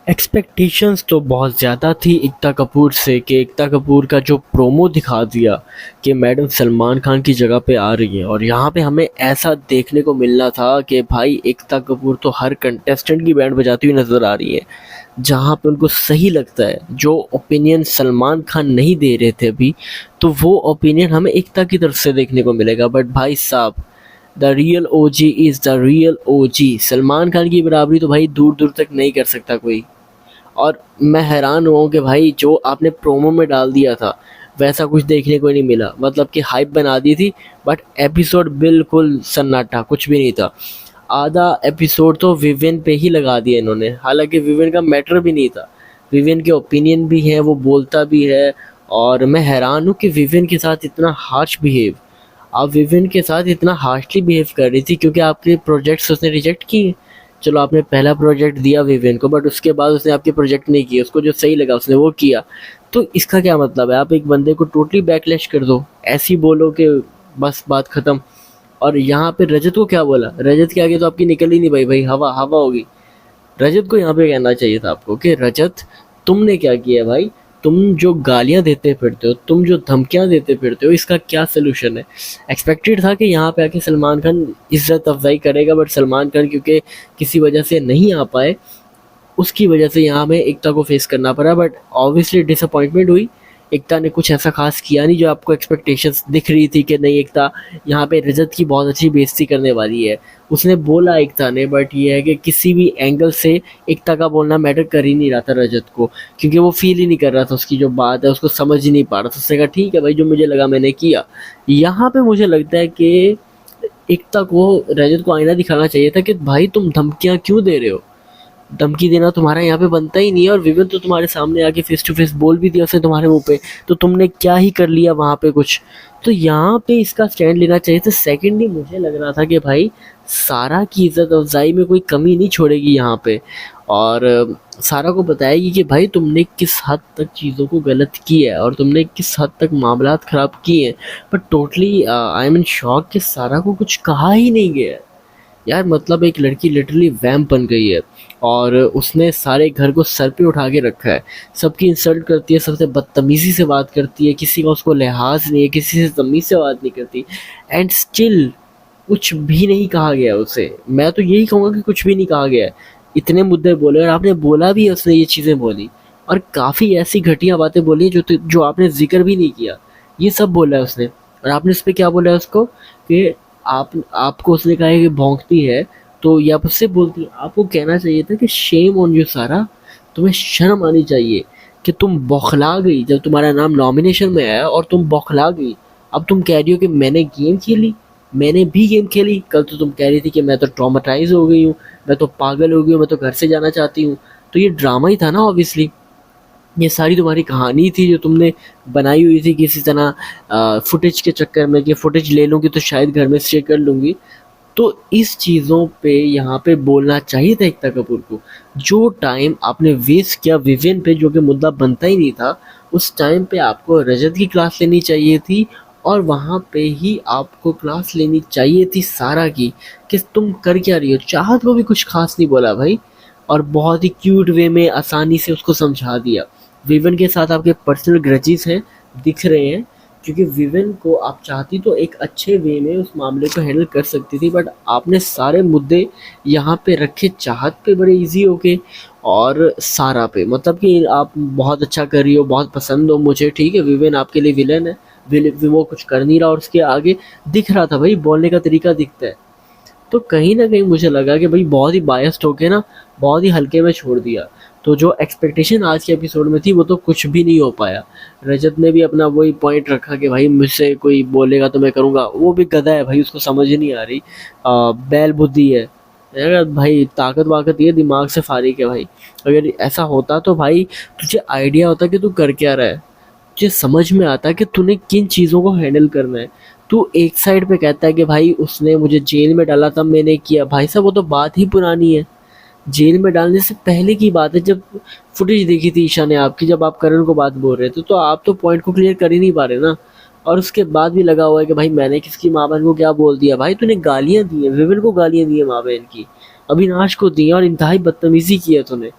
Expectations तो बहुत ज़्यादा थी एकता कपूर से कि एकता कपूर का जो प्रोमो दिखा दिया कि मैडम सलमान खान की जगह पे आ रही है, और यहाँ पे हमें ऐसा देखने को मिलना था कि भाई एकता कपूर तो हर कंटेस्टेंट की बैंड बजाती हुई नज़र आ रही है। जहाँ पे उनको सही लगता है, जो ओपिनियन सलमान खान नहीं दे रहे थे अभी, तो वो ओपिनियन हमें एकता की तरफ से देखने को मिलेगा। बट भाई साहब, the real OG is the real ओजी। सलमान खान की बराबरी तो भाई दूर दूर तक नहीं कर सकता कोई। और मैं हैरान हुआ हूँ कि भाई जो आपने प्रोमो में डाल दिया था वैसा कुछ देखने को नहीं मिला। मतलब कि हाइप बना दी थी, बट एपिसोड बिल्कुल सन्नाटा, कुछ भी नहीं था। आधा एपिसोड तो विवियन पे ही लगा दिया इन्होंने, हालांकि विवियन का मैटर भी नहीं था। विवियन के ओपिनियन भी है, वो बोलता भी है। और मैं हैरान हूँ कि विवियन के साथ इतना हार्श बिहेव, आप विवियन के साथ इतना हार्शली बिहेव कर रही थी क्योंकि आपके प्रोजेक्ट्स उसने रिजेक्ट किए। चलो, आपने पहला प्रोजेक्ट दिया विवियन को, बट उसके बाद उसने आपके प्रोजेक्ट नहीं किए, उसको जो सही लगा उसने वो किया। तो इसका क्या मतलब है? आप एक बंदे को टोटली बैकलैश कर दो, ऐसी बोलो कि बस बात ख़त्म। और यहाँ पे रजत को क्या बोला? रजत के आगे तो आपकी निकल ही नहीं भाई, भाई हवा हवा होगी। रजत को यहाँ पे कहना चाहिए था आपको कि रजत, तुमने क्या किया भाई? तुम जो गालियाँ देते फिरते हो, तुम जो धमकियाँ देते फिरते हो, इसका क्या सलूशन है? एक्सपेक्टेड था कि यहाँ पे आके सलमान खान इज्जत अफजाई करेगा, बट सलमान खान क्योंकि किसी वजह से नहीं आ पाए, उसकी वजह से यहाँ हमें एकता को फेस करना पड़ा। बट ऑब्वियसली डिसअपॉइंटमेंट हुई। एकता ने कुछ ऐसा खास किया नहीं जो आपको एक्सपेक्टेशंस दिख रही थी कि नहीं, एकता यहाँ पे रजत की बहुत अच्छी बेइज्जती करने वाली है। उसने बोला एकता ने, बट ये है कि किसी भी एंगल से एकता का बोलना मैटर कर ही नहीं रहा था रजत को, क्योंकि वो फील ही नहीं कर रहा था, उसकी जो बात है उसको समझ ही नहीं पा रहा था। उसने कहा ठीक है भाई, जो मुझे लगा मैंने किया। यहाँ पे मुझे लगता है कि एकता को रजत को आईना दिखाना चाहिए था कि भाई तुम धमकियाँ क्यों दे रहे हो? धमकी देना तुम्हारा यहाँ पे बनता ही नहीं है। और विवेक तो तुम्हारे सामने आके फेस टू फेस बोल भी दिया उसने तुम्हारे मुंह पे, तो तुमने क्या ही कर लिया वहाँ पे कुछ? तो यहाँ पे इसका स्टैंड लेना चाहिए था। सेकेंडली मुझे लग रहा था कि भाई सारा की इज्जत अफजाई में कोई कमी नहीं छोड़ेगी यहाँ पे, और सारा को बताएगी कि भाई तुमने किस हद तक चीज़ों को गलत किया है और तुमने किस हद तक मामलात ख़राब किए हैं। पर totally I am in shock कि सारा को कुछ कहा ही नहीं गया है। यार मतलब एक लड़की लिटरली वैम्प बन गई है, और उसने सारे घर को सर पे उठा के रखा है। सबकी इंसल्ट करती है, सबसे बदतमीज़ी से बात करती है, किसी का उसको लिहाज नहीं है, किसी से तमीज़ से बात नहीं करती। एंड स्टिल कुछ भी नहीं कहा गया उसे। मैं तो यही कहूँगा कि कुछ भी नहीं कहा गया है। इतने मुद्दे बोले, और आपने बोला भी है, उसने ये चीज़ें बोली, और काफ़ी ऐसी घटिया बातें बोली हैं जो आपने जिक्र भी नहीं किया। ये सब बोला है उसने, और आपने उस पर क्या बोला है उसको कि आपको उसने कहा है कि भौंकती है, तो ये आप उससे बोलती है। आपको कहना चाहिए था कि शेम ऑन यू सारा, तुम्हें शर्म आनी चाहिए कि तुम बौखला गई जब तुम्हारा नाम नॉमिनेशन में आया, और तुम बौखला गई। अब तुम कह रही हो कि मैंने गेम खेली। मैंने भी गेम खेली। कल तो तुम कह रही थी कि मैं तो ट्रॉमेटाइज हो गई हूँ, मैं तो पागल हो गई हूँ, मैं तो घर से जाना चाहती हूँ। तो ये ड्रामा ही था ना ऑब्वियसली। ये सारी तुम्हारी कहानी थी जो तुमने बनाई हुई थी किसी तरह फुटेज के चक्कर में, कि फुटेज ले लूँगी तो शायद घर में स्टे कर लूँगी। तो इस चीज़ों पे यहाँ पे बोलना चाहिए था एकता कपूर को। जो टाइम आपने वेस्ट किया विवियन पे, जो कि मुद्दा बनता ही नहीं था, उस टाइम पे आपको रजत की क्लास लेनी चाहिए थी, और वहाँ पे ही आपको क्लास लेनी चाहिए थी सारा की, कि तुम कर क्या रही हो। चाहत को भी कुछ खास नहीं बोला भाई, और बहुत ही क्यूट वे में आसानी से उसको समझा दिया। विवियन के साथ आपके पर्सनल ग्रजेस हैं, दिख रहे हैं, क्योंकि विवियन को आप चाहती तो एक अच्छे वे में उस मामले को हैंडल कर सकती थी, बट आपने सारे मुद्दे यहाँ पे रखे चाहत पे बड़े इजी होके, और सारा पे। मतलब कि आप बहुत अच्छा कर रही हो, बहुत पसंद हो मुझे, ठीक है, विवियन आपके लिए विलन है। वो कुछ कर नहीं रहा, और उसके आगे दिख रहा था भाई, बोलने का तरीका दिखता है। तो कहीं न कहीं मुझे लगा कि भाई बहुत ही बायस्ड होके ना, बहुत ही हल्के में छोड़ दिया। तो जो एक्सपेक्टेशन आज के एपिसोड में थी वो तो कुछ भी नहीं हो पाया। रजत ने भी अपना वही पॉइंट रखा कि भाई मुझसे कोई बोलेगा तो मैं करूँगा। वो भी गधा है भाई, उसको समझ ही नहीं आ रही। बैल बुद्धि है। यार भाई ताकत वाकत ये दिमाग से फारिग है भाई। अगर ऐसा होता तो भाई तुझे आइडिया होता कि तू कर क्या रहा है। तुझे समझ में आता कि तूने किन चीज़ों को हैंडल करना है। तू एक साइड पे कहता है कि भाई उसने मुझे जेल में डाला तब मैंने किया। भाई साहब वो तो बात ही पुरानी है। जेल में डालने से पहले की बात है, जब फुटेज देखी थी ईशा ने आपकी, जब आप करण को बात बोल रहे थे, तो आप तो पॉइंट को क्लियर कर ही नहीं पा रहे ना। और उसके बाद भी लगा हुआ है कि भाई मैंने किसकी माँ बहन को क्या बोल दिया। भाई तूने गालियाँ दी हैं, विविन को गालियाँ दी हैं माँ बहन की, अविनाश को दी हैं, और इंतहाई बदतमीजी की है तूने।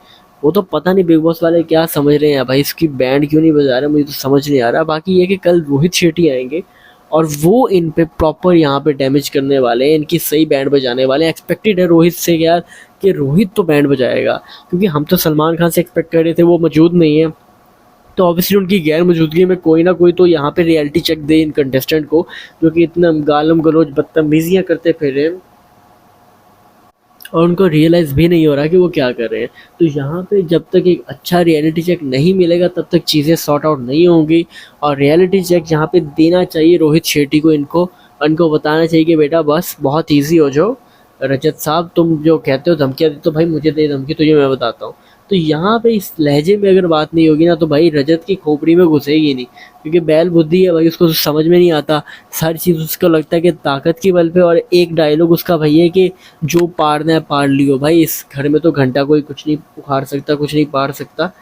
वो तो पता नहीं बिग बॉस वाले क्या समझ रहे हैं भाई, इसकी बैंड क्यों नहीं बजा रहे, मुझे तो समझ नहीं आ रहा। बाकी ये कि कल रोहित शेट्टी आएंगे और वो इन पे प्रॉपर यहाँ पे डैमेज करने वाले हैं, इनकी सही बैंड बजाने वाले हैं। एक्सपेक्टेड है रोहित से यार कि रोहित तो बैंड बजाएगा, क्योंकि हम तो सलमान खान से एक्सपेक्ट कर रहे थे, वो मौजूद नहीं है। तो ऑब्वियसली उनकी गैर मौजूदगी में कोई ना कोई तो यहाँ पे रियलिटी चेक दे इन कंटेस्टेंट को, जो कि इतना गालम गलोच बदतमीजियाँ करते फिर रहे हैं और उनको रियलाइज़ भी नहीं हो रहा कि वो क्या कर रहे हैं। तो यहाँ पे जब तक एक अच्छा रियलिटी चेक नहीं मिलेगा तब तक चीज़ें सॉर्ट आउट नहीं होंगी। और रियलिटी चेक यहाँ पे देना चाहिए रोहित शेट्टी को, इनको बताना चाहिए कि बेटा बस बहुत ईजी हो जाओ, रजत साहब तुम जो कहते हो धमकियाँ देते हो, भाई मुझे दे धमकी, तुझे मैं बताता हूँ। तो यहाँ पे इस लहजे में अगर बात नहीं होगी ना तो भाई रजत की खोपड़ी में घुसेगी नहीं, क्योंकि बैल बुद्धि है भाई, उसको तो समझ में नहीं आता। सारी चीज़ उसको लगता है कि ताकत की बल पे, और एक डायलॉग उसका भाई है कि जो पारना है पार लियो। भाई इस घर में तो घंटा कोई कुछ नहीं उखाड़ सकता, कुछ नहीं पार सकता।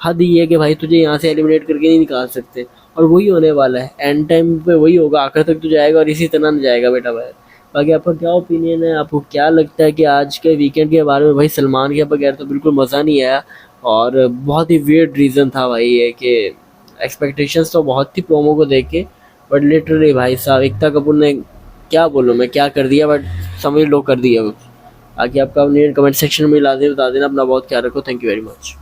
हद ये है कि भाई तुझे यहाँ से एलिमिनेट करके नहीं निकाल सकते, और वही होने वाला है। एंड टाइम पे वही होगा, आखिर तक तो जाएगा और इसी तरह न जाएगा बेटा भाई। बाकी आपका क्या ओपिनियन है, आपको क्या लगता है कि आज के वीकेंड के बारे में? भाई सलमान के बगैर तो बिल्कुल मज़ा नहीं आया, और बहुत ही वियर्ड रीज़न था भाई ये कि एक्सपेक्टेशंस तो बहुत थी प्रोमो को देख के, बट लिटरली भाई साहब एकता कपूर ने क्या बोलूँ मैं, क्या कर दिया, बट समझ लो कर दिया। आगे आपका ओपिनियन कमेंट सेक्शन में लाजमी बता देना। अपना बहुत ख्याल रखो। Thank you very much.